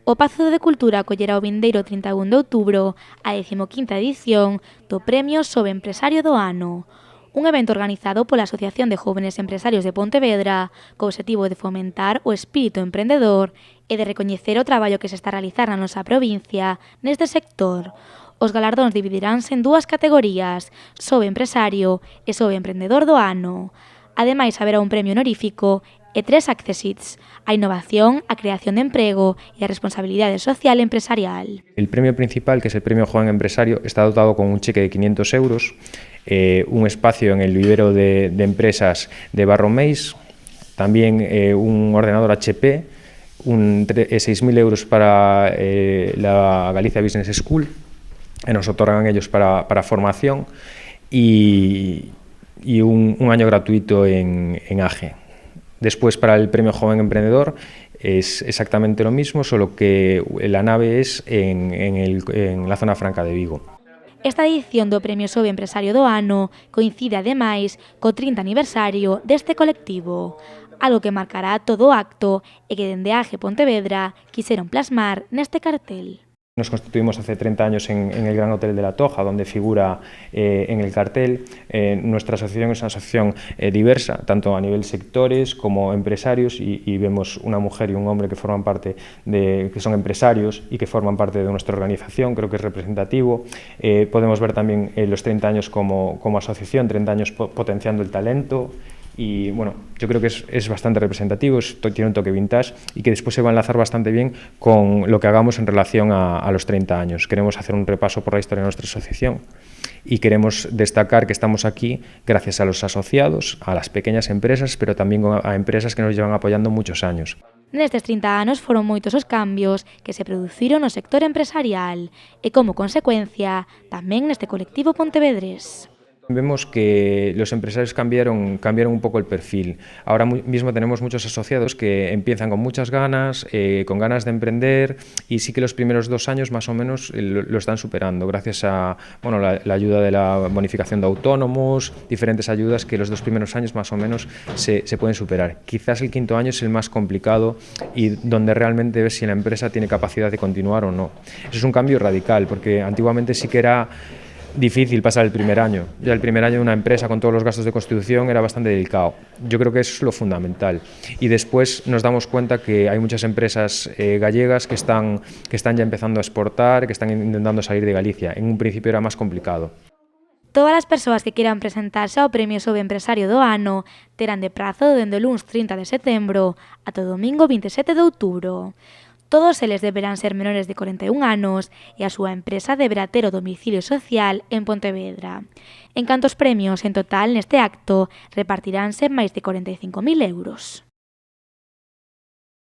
O Pazo de Cultura acollerá o vindeiro 31 de outubro a 15ª edición do Premio Sobempresario do Ano, un evento organizado pola Asociación de Jóvenes Empresarios de Pontevedra co obxectivo de fomentar o espírito emprendedor e de recoñecer o traballo que se está a realizar na nosa provincia neste sector. Os galardóns dividiránse en dúas categorías, Sobempresario e Sobemprendedor do Ano. Ademais, haberá un premio honorífico e 3 accessits, a innovación, a creación de emprego e a responsabilidade social empresarial. El premio principal, que es el premio Joven Empresario, está dotado con un cheque de 500 euros, un espacio en el vivero de empresas de Barromeis, también un ordenador HP, 6.000 euros para la Galicia Business School, que nos otorgan ellos para formación, y un año gratuito en AGE. Después, para el premio Joven Emprendedor es exactamente lo mismo, solo que la nave es en la zona franca de Vigo. Esta edición do Premio Sobempresario do Ano coincide ademais co 30 aniversario deste colectivo, algo que marcará todo o acto e que dende AGE Pontevedra quixeron plasmar neste cartel. Nos constituimos hace 30 años en el Gran Hotel de la Toja, donde figura en el cartel. Nuestra asociación es una asociación diversa, tanto a nivel sectores como empresarios, y vemos una mujer y un hombre que forman parte que son empresarios y que forman parte de nuestra organización. Creo que es representativo. Podemos ver también los 30 años como asociación, 30 años potenciando el talento. Y bueno, yo creo que es bastante representativo, tiene un toque vintage y que después se va a enlazar bastante bien con lo que hagamos en relación a los 30 años. Queremos hacer un repaso por la historia de nuestra asociación y queremos destacar que estamos aquí gracias a los asociados, a las pequeñas empresas, pero también a empresas que nos llevan apoyando muchos años. Nestes 30 anos foron moitos os cambios que se produciron no sector empresarial e, como consecuencia, tamén neste colectivo pontevedrés. Vemos que los empresarios cambiaron un poco el perfil. Ahora mismo tenemos muchos asociados que empiezan con muchas ganas, con ganas de emprender, y sí que los primeros 2 años más o menos lo están superando gracias a la ayuda de la bonificación de autónomos, diferentes ayudas que los 2 primeros años más o menos se pueden superar. Quizás el 5.º año es el más complicado y donde realmente ves si la empresa tiene capacidad de continuar o no. Eso es un cambio radical, porque antiguamente sí que era difícil pasar el primer año. Ya el primer año de una empresa con todos los gastos de constitución era bastante delicado. Yo creo que eso es lo fundamental. Y después nos damos cuenta que hay muchas empresas gallegas que están ya empezando a exportar, que están intentando salir de Galicia. En un principio era más complicado. Todas as persoas que queiran presentarse ao Premio Sobempresario do Ano terán de prazo dende o luns 30 de setembro ata o domingo 27 de outubro. Todos eles deberán ser menores de 41 anos e a súa empresa deberá ter o domicilio social en Pontevedra. En canto aos premios, en total, neste acto, repartiránse máis de 45.000 euros.